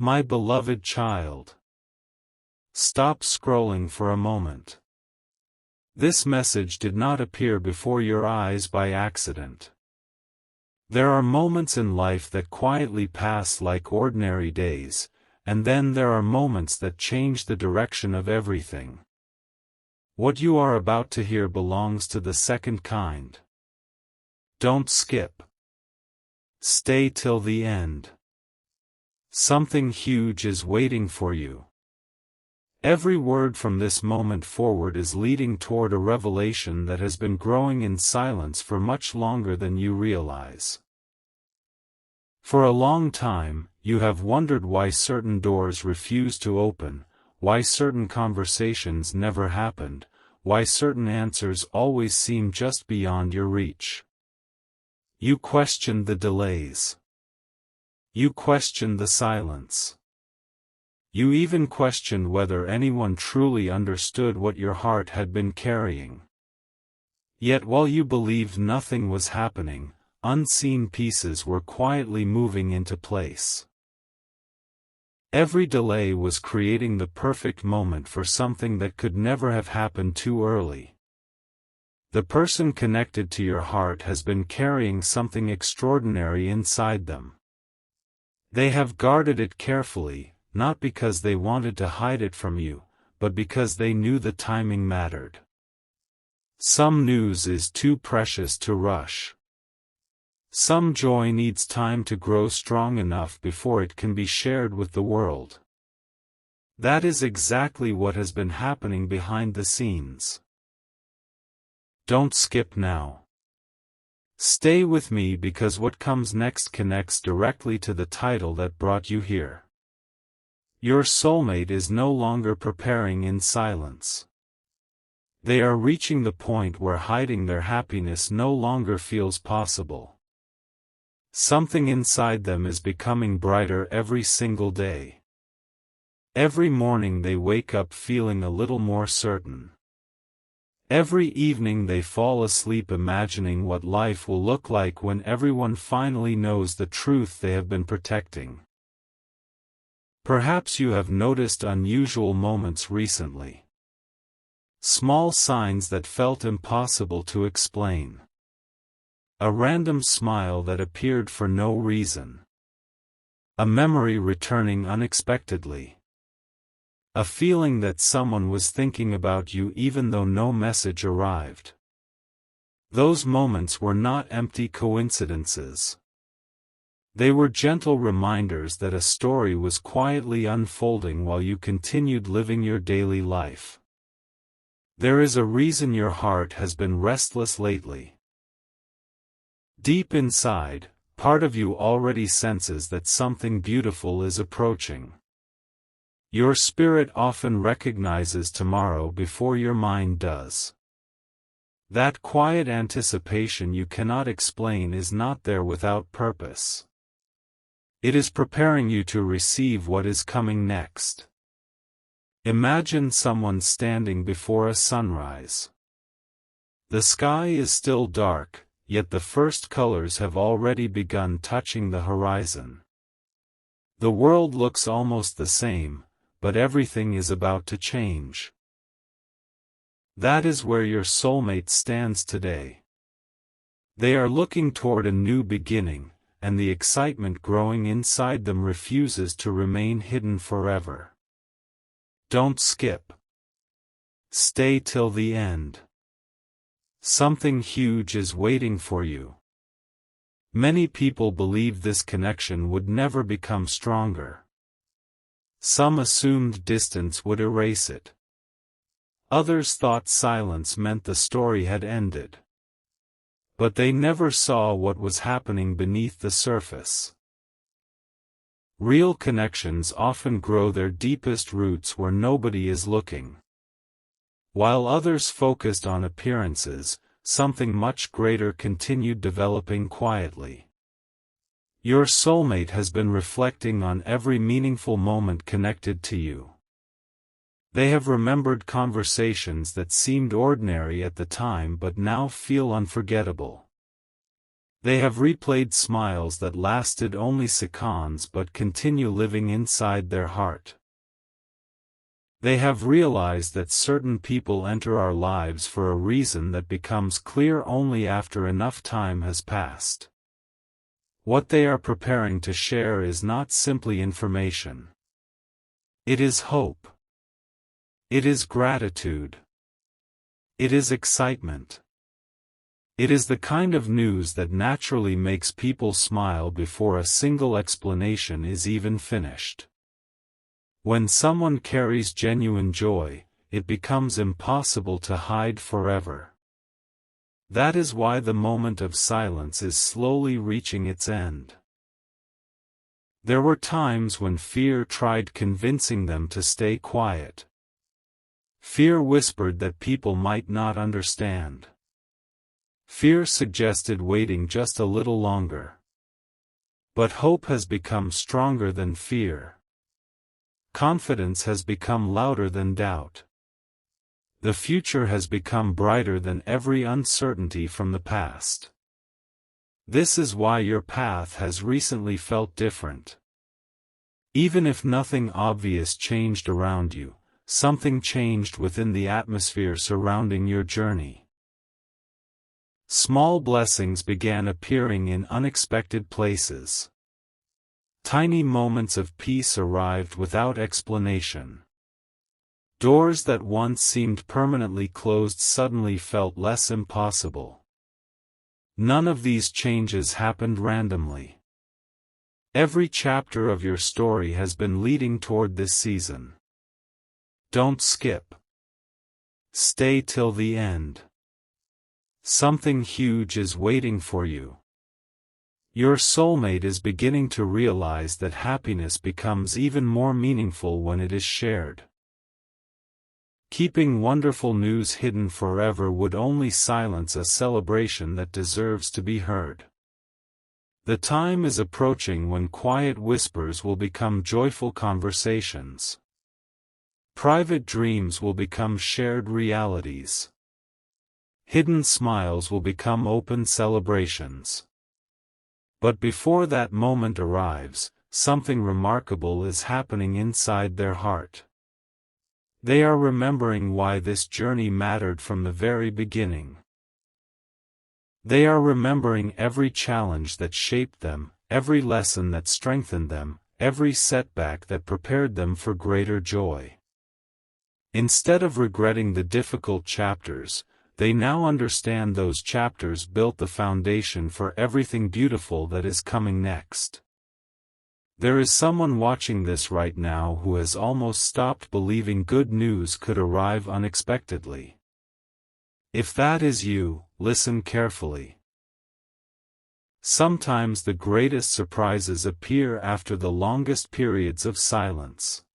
My beloved child. Stop scrolling for a moment. This message did not appear before your eyes by accident. There are moments in life that quietly pass like ordinary days, and then there are moments that change the direction of everything. What you are about to hear belongs to the second kind. Don't skip. Stay till the end. Something huge is waiting for you. Every word from this moment forward is leading toward a revelation that has been growing in silence for much longer than you realize. For a long time, you have wondered why certain doors refuse to open, why certain conversations never happened, why certain answers always seem just beyond your reach. You questioned the delays. You questioned the silence. You even questioned whether anyone truly understood what your heart had been carrying. Yet while you believed nothing was happening, unseen pieces were quietly moving into place. Every delay was creating the perfect moment for something that could never have happened too early. The person connected to your heart has been carrying something extraordinary inside them. They have guarded it carefully, not because they wanted to hide it from you, but because they knew the timing mattered. Some news is too precious to rush. Some joy needs time to grow strong enough before it can be shared with the world. That is exactly what has been happening behind the scenes. Don't skip now. Stay with me because what comes next connects directly to the title that brought you here. Your soulmate is no longer preparing in silence. They are reaching the point where hiding their happiness no longer feels possible. Something inside them is becoming brighter every single day. Every morning they wake up feeling a little more certain. Every evening they fall asleep imagining what life will look like when everyone finally knows the truth they have been protecting. Perhaps you have noticed unusual moments recently. Small signs that felt impossible to explain. A random smile that appeared for no reason. A memory returning unexpectedly. A feeling that someone was thinking about you even though no message arrived. Those moments were not empty coincidences. They were gentle reminders that a story was quietly unfolding while you continued living your daily life. There is a reason your heart has been restless lately. Deep inside, part of you already senses that something beautiful is approaching. Your spirit often recognizes tomorrow before your mind does. That quiet anticipation you cannot explain is not there without purpose. It is preparing you to receive what is coming next. Imagine someone standing before a sunrise. The sky is still dark, yet the first colors have already begun touching the horizon. The world looks almost the same, but everything is about to change. That is where your soulmate stands today. They are looking toward a new beginning, and the excitement growing inside them refuses to remain hidden forever. Don't skip. Stay till the end. Something huge is waiting for you. Many people believed this connection would never become stronger. Some assumed distance would erase it. Others thought silence meant the story had ended. But they never saw what was happening beneath the surface. Real connections often grow their deepest roots where nobody is looking. While others focused on appearances, something much greater continued developing quietly. Your soulmate has been reflecting on every meaningful moment connected to you. They have remembered conversations that seemed ordinary at the time but now feel unforgettable. They have replayed smiles that lasted only seconds but continue living inside their heart. They have realized that certain people enter our lives for a reason that becomes clear only after enough time has passed. What they are preparing to share is not simply information. It is hope. It is gratitude. It is excitement. It is the kind of news that naturally makes people smile before a single explanation is even finished. When someone carries genuine joy, it becomes impossible to hide forever. That is why the moment of silence is slowly reaching its end. There were times when fear tried convincing them to stay quiet. Fear whispered that people might not understand. Fear suggested waiting just a little longer. But hope has become stronger than fear. Confidence has become louder than doubt. The future has become brighter than every uncertainty from the past. This is why your path has recently felt different. Even if nothing obvious changed around you, something changed within the atmosphere surrounding your journey. Small blessings began appearing in unexpected places. Tiny moments of peace arrived without explanation. Doors that once seemed permanently closed suddenly felt less impossible. None of these changes happened randomly. Every chapter of your story has been leading toward this season. Don't skip. Stay till the end. Something huge is waiting for you. Your soulmate is beginning to realize that happiness becomes even more meaningful when it is shared. Keeping wonderful news hidden forever would only silence a celebration that deserves to be heard. The time is approaching when quiet whispers will become joyful conversations. Private dreams will become shared realities. Hidden smiles will become open celebrations. But before that moment arrives, something remarkable is happening inside their heart. They are remembering why this journey mattered from the very beginning. They are remembering every challenge that shaped them, every lesson that strengthened them, every setback that prepared them for greater joy. Instead of regretting the difficult chapters, they now understand those chapters built the foundation for everything beautiful that is coming next. There is someone watching this right now who has almost stopped believing good news could arrive unexpectedly. If that is you, listen carefully. Sometimes the greatest surprises appear after the longest periods of silence.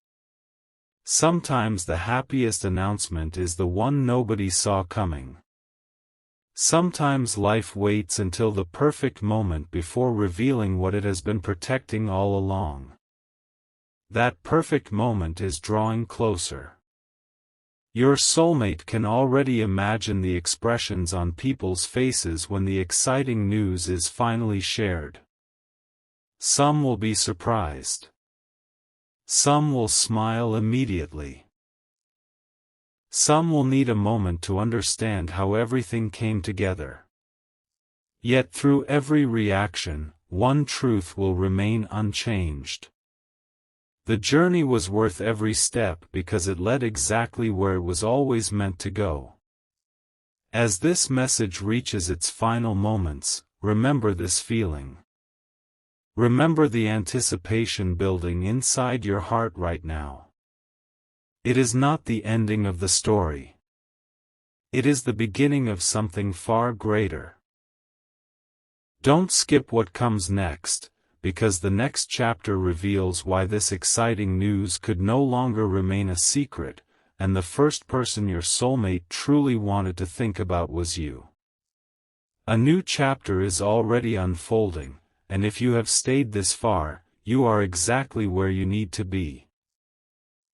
Sometimes the happiest announcement is the one nobody saw coming. Sometimes life waits until the perfect moment before revealing what it has been protecting all along. That perfect moment is drawing closer. Your soulmate can already imagine the expressions on people's faces when the exciting news is finally shared. Some will be surprised. Some will smile immediately. Some will need a moment to understand how everything came together. Yet through every reaction, one truth will remain unchanged. The journey was worth every step because it led exactly where it was always meant to go. As this message reaches its final moments, remember this feeling. Remember the anticipation building inside your heart right now. It is not the ending of the story. It is the beginning of something far greater. Don't skip what comes next, because the next chapter reveals why this exciting news could no longer remain a secret, and the first person your soulmate truly wanted to think about was you. A new chapter is already unfolding, and if you have stayed this far, you are exactly where you need to be.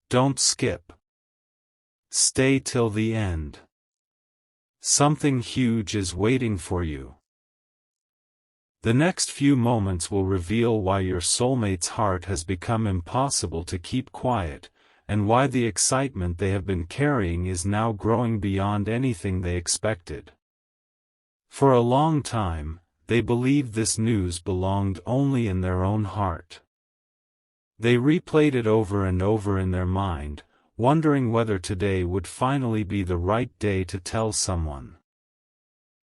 Don't skip. Stay till the end. Something huge is waiting for you. The next few moments will reveal why your soulmate's heart has become impossible to keep quiet, and why the excitement they have been carrying is now growing beyond anything they expected. For a long time, they believed this news belonged only in their own heart. They replayed it over and over in their mind, wondering whether today would finally be the right day to tell someone.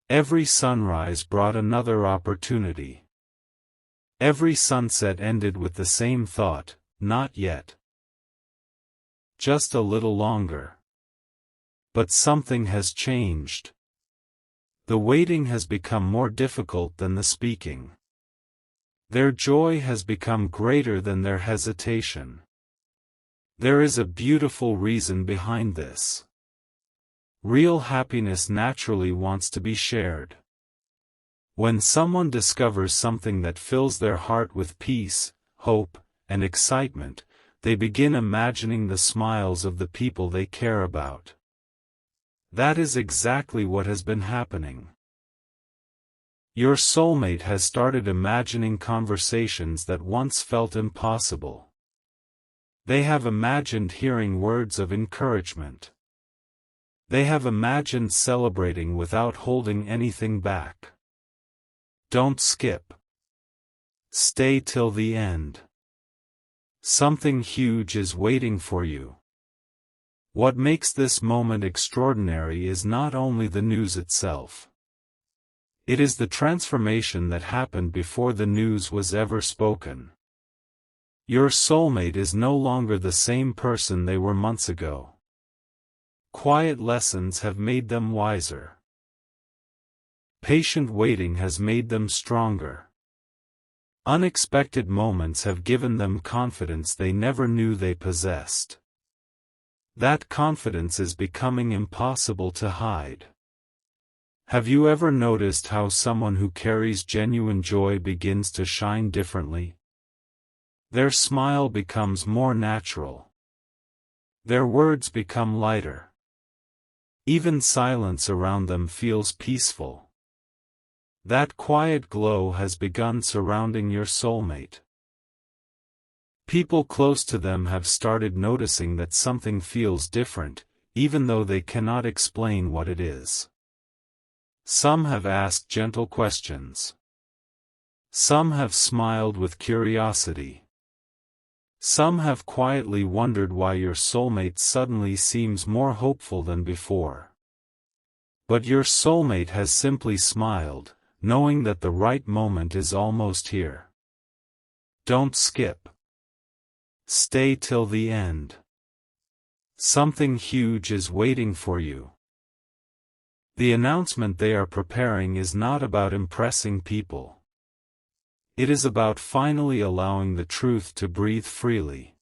Every sunrise brought another opportunity. Every sunset ended with the same thought, not yet. Just a little longer. But something has changed. The waiting has become more difficult than the speaking. Their joy has become greater than their hesitation. There is a beautiful reason behind this. Real happiness naturally wants to be shared. When someone discovers something that fills their heart with peace, hope, and excitement, they begin imagining the smiles of the people they care about. That is exactly what has been happening. Your soulmate has started imagining conversations that once felt impossible. They have imagined hearing words of encouragement. They have imagined celebrating without holding anything back. Don't skip. Stay till the end. Something huge is waiting for you. What makes this moment extraordinary is not only the news itself. It is the transformation that happened before the news was ever spoken. Your soulmate is no longer the same person they were months ago. Quiet lessons have made them wiser. Patient waiting has made them stronger. Unexpected moments have given them confidence they never knew they possessed. That confidence is becoming impossible to hide. Have you ever noticed how someone who carries genuine joy begins to shine differently? Their smile becomes more natural. Their words become lighter. Even silence around them feels peaceful. That quiet glow has begun surrounding your soulmate. People close to them have started noticing that something feels different, even though they cannot explain what it is. Some have asked gentle questions. Some have smiled with curiosity. Some have quietly wondered why your soulmate suddenly seems more hopeful than before. But your soulmate has simply smiled, knowing that the right moment is almost here. Don't skip. Stay till the end. Something huge is waiting for you. The announcement they are preparing is not about impressing people. It is about finally allowing the truth to breathe freely.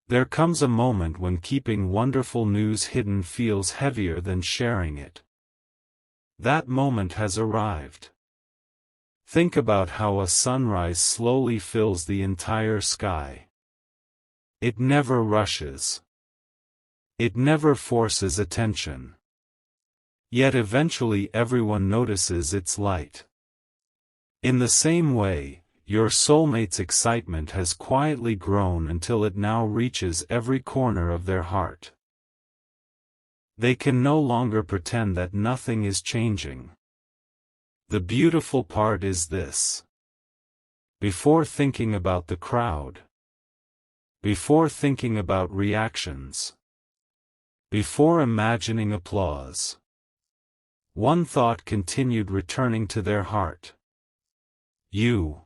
There comes a moment when keeping wonderful news hidden feels heavier than sharing it. That moment has arrived. Think about how a sunrise slowly fills the entire sky. It never rushes. It never forces attention. Yet eventually everyone notices its light. In the same way, your soulmate's excitement has quietly grown until it now reaches every corner of their heart. They can no longer pretend that nothing is changing. The beautiful part is this. Before thinking about the crowd, before thinking about reactions, before imagining applause, one thought continued returning to their heart. You.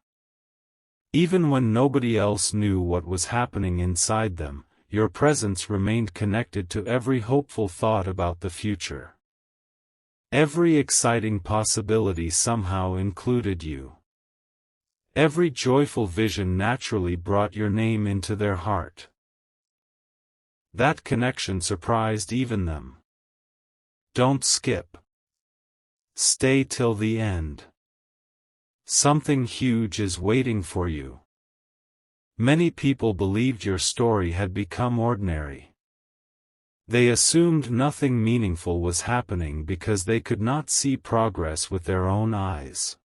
Even when nobody else knew what was happening inside them, your presence remained connected to every hopeful thought about the future. Every exciting possibility somehow included you. Every joyful vision naturally brought your name into their heart. That connection surprised even them. Don't skip. Stay till the end. Something huge is waiting for you. Many people believed your story had become ordinary. They assumed nothing meaningful was happening because they could not see progress with their own eyes.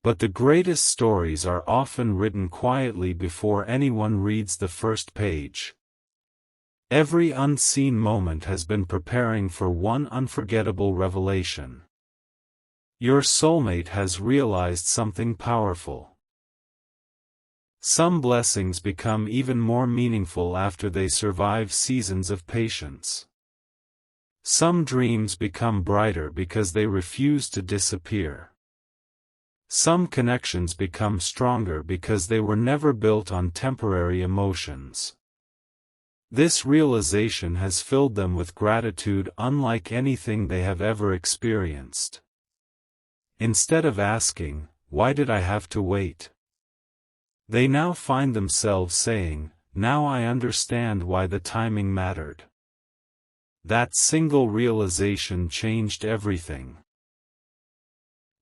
But the greatest stories are often written quietly before anyone reads the first page. Every unseen moment has been preparing for one unforgettable revelation. Your soulmate has realized something powerful. Some blessings become even more meaningful after they survive seasons of patience. Some dreams become brighter because they refuse to disappear. Some connections become stronger because they were never built on temporary emotions. This realization has filled them with gratitude unlike anything they have ever experienced. Instead of asking, "Why did I have to wait?" they now find themselves saying, "Now I understand why the timing mattered." That single realization changed everything.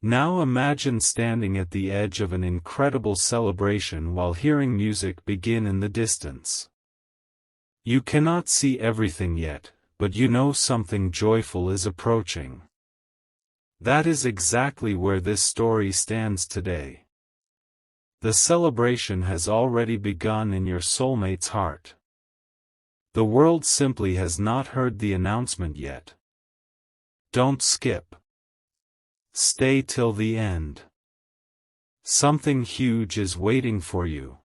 Now imagine standing at the edge of an incredible celebration while hearing music begin in the distance. You cannot see everything yet, but you know something joyful is approaching. That is exactly where this story stands today. The celebration has already begun in your soulmate's heart. The world simply has not heard the announcement yet. Don't skip. Stay till the end. Something huge is waiting for you.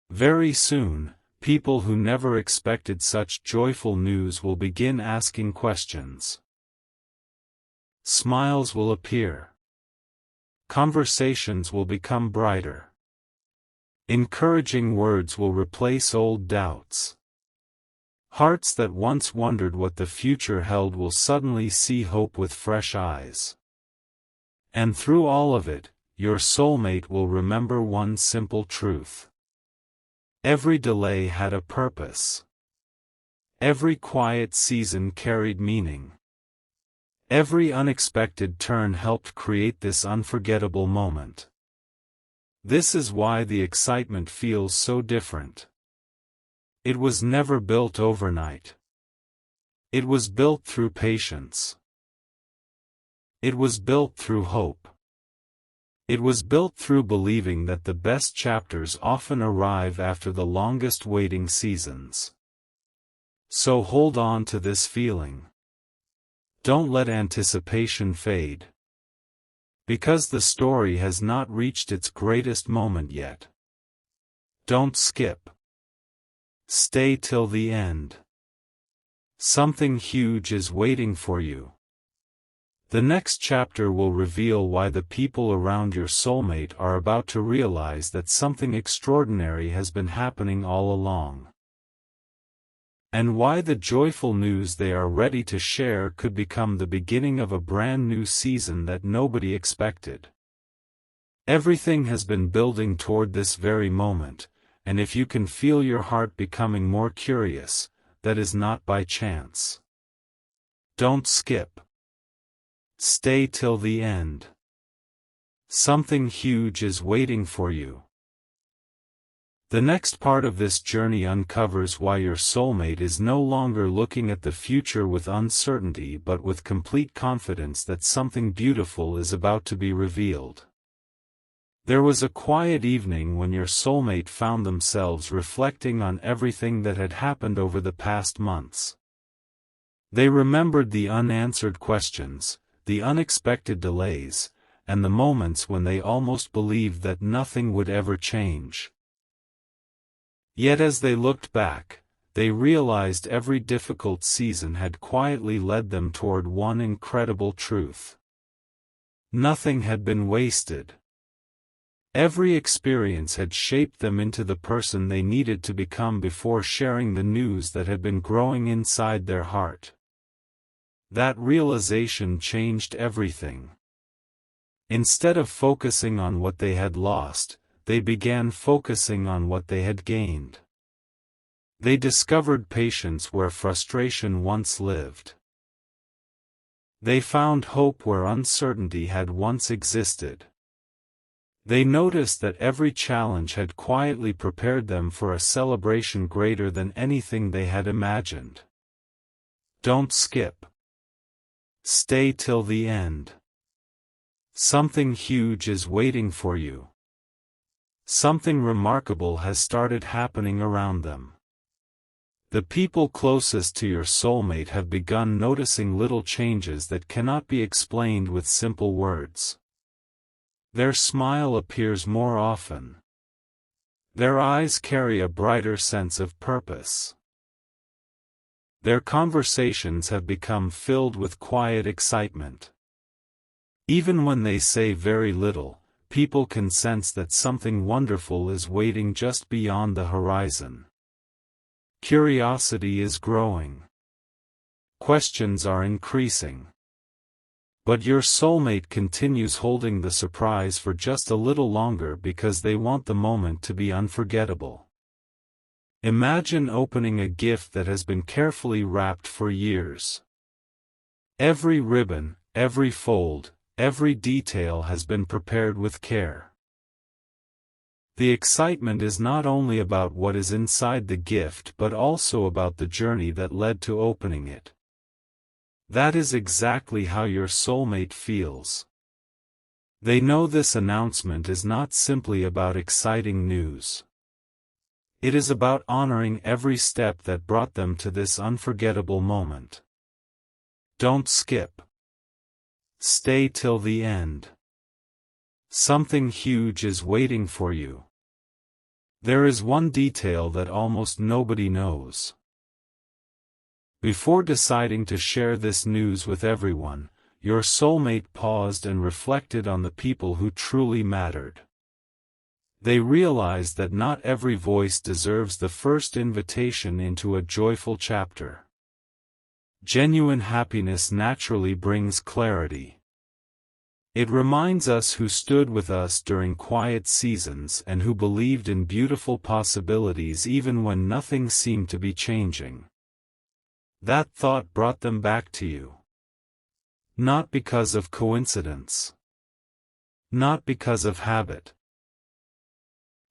Very soon, people who never expected such joyful news will begin asking questions. Smiles will appear. Conversations will become brighter. Encouraging words will replace old doubts. Hearts that once wondered what the future held will suddenly see hope with fresh eyes. And through all of it, your soulmate will remember one simple truth. Every delay had a purpose. Every quiet season carried meaning. Every unexpected turn helped create this unforgettable moment. This is why the excitement feels so different. It was never built overnight. It was built through patience. It was built through hope. It was built through believing that the best chapters often arrive after the longest waiting seasons. So hold on to this feeling. Don't let anticipation fade. Because the story has not reached its greatest moment yet. Don't skip. Stay till the end. Something huge is waiting for you. The next chapter will reveal why the people around your soulmate are about to realize that something extraordinary has been happening all along. And why the joyful news they are ready to share could become the beginning of a brand new season that nobody expected. Everything has been building toward this very moment, and if you can feel your heart becoming more curious, that is not by chance. Don't skip. Stay till the end. Something huge is waiting for you. The next part of this journey uncovers why your soulmate is no longer looking at the future with uncertainty but with complete confidence that something beautiful is about to be revealed. There was a quiet evening when your soulmate found themselves reflecting on everything that had happened over the past months. They remembered the unanswered questions, the unexpected delays, and the moments when they almost believed that nothing would ever change. Yet as they looked back, they realized every difficult season had quietly led them toward one incredible truth. Nothing had been wasted. Every experience had shaped them into the person they needed to become before sharing the news that had been growing inside their heart. That realization changed everything. Instead of focusing on what they had lost, they began focusing on what they had gained. They discovered patience where frustration once lived. They found hope where uncertainty had once existed. They noticed that every challenge had quietly prepared them for a celebration greater than anything they had imagined. Don't skip. Stay till the end. Something huge is waiting for you. Something remarkable has started happening around them. The people closest to your soulmate have begun noticing little changes that cannot be explained with simple words. Their smile appears more often. Their eyes carry a brighter sense of purpose. Their conversations have become filled with quiet excitement. Even when they say very little, people can sense that something wonderful is waiting just beyond the horizon. Curiosity is growing. Questions are increasing. But your soulmate continues holding the surprise for just a little longer because they want the moment to be unforgettable. Imagine opening a gift that has been carefully wrapped for years. Every ribbon, every fold, every detail has been prepared with care. The excitement is not only about what is inside the gift but also about the journey that led to opening it. That is exactly how your soulmate feels. They know this announcement is not simply about exciting news. It is about honoring every step that brought them to this unforgettable moment. Don't skip. Stay till the end. Something huge is waiting for you. There is one detail that almost nobody knows. Before deciding to share this news with everyone, your soulmate paused and reflected on the people who truly mattered. They realized that not every voice deserves the first invitation into a joyful chapter. Genuine happiness naturally brings clarity. It reminds us who stood with us during quiet seasons and who believed in beautiful possibilities even when nothing seemed to be changing. That thought brought them back to you. Not because of coincidence. Not because of habit.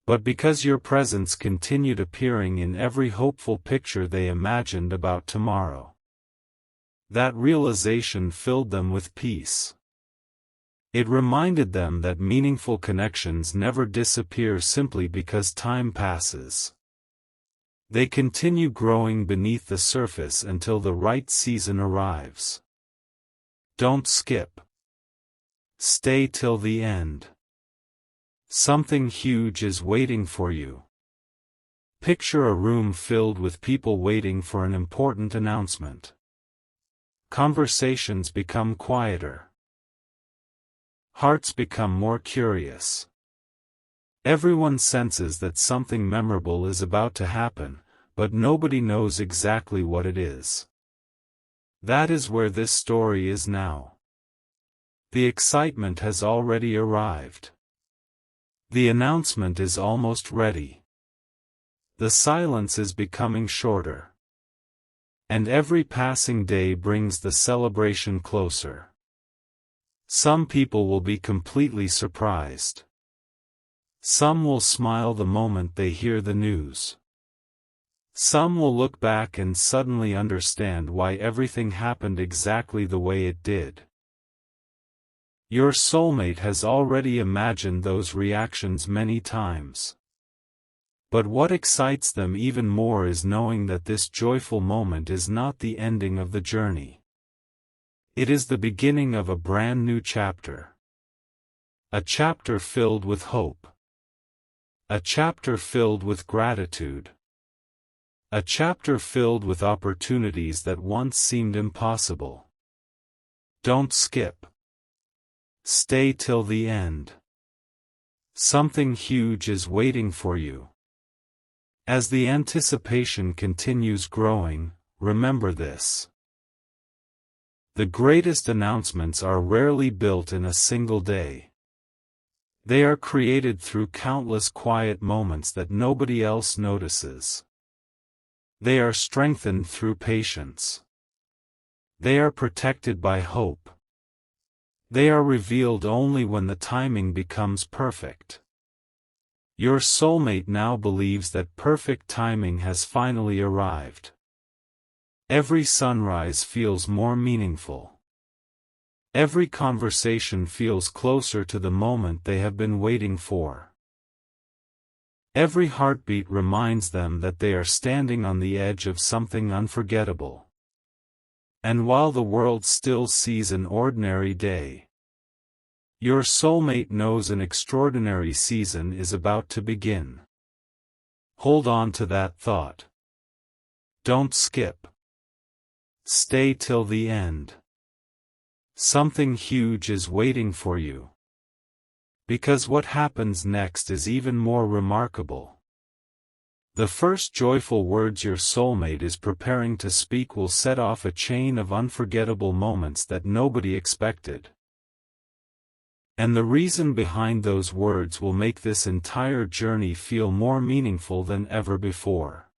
But because your presence continued appearing in every hopeful picture they imagined about tomorrow. That realization filled them with peace. It reminded them that meaningful connections never disappear simply because time passes. They continue growing beneath the surface until the right season arrives. Don't skip. Stay till the end. Something huge is waiting for you. Picture a room filled with people waiting for an important announcement. Conversations become quieter. Hearts become more curious. Everyone senses that something memorable is about to happen, but nobody knows exactly what it is. That is where this story is now. The excitement has already arrived. The announcement is almost ready. The silence is becoming shorter. And every passing day brings the celebration closer. Some people will be completely surprised. Some will smile the moment they hear the news. Some will look back and suddenly understand why everything happened exactly the way it did. Your soulmate has already imagined those reactions many times. But what excites them even more is knowing that this joyful moment is not the ending of the journey. It is the beginning of a brand new chapter. A chapter filled with hope. A chapter filled with gratitude. A chapter filled with opportunities that once seemed impossible. Don't skip. Stay till the end. Something huge is waiting for you. As the anticipation continues growing, remember this. The greatest announcements are rarely built in a single day. They are created through countless quiet moments that nobody else notices. They are strengthened through patience. They are protected by hope. They are revealed only when the timing becomes perfect. Your soulmate now believes that perfect timing has finally arrived. Every sunrise feels more meaningful. Every conversation feels closer to the moment they have been waiting for. Every heartbeat reminds them that they are standing on the edge of something unforgettable. And while the world still sees an ordinary day, your soulmate knows an extraordinary season is about to begin. Hold on to that thought. Don't skip. Stay till the end. Something huge is waiting for you. Because what happens next is even more remarkable. The first joyful words your soulmate is preparing to speak will set off a chain of unforgettable moments that nobody expected. And the reason behind those words will make this entire journey feel more meaningful than ever before.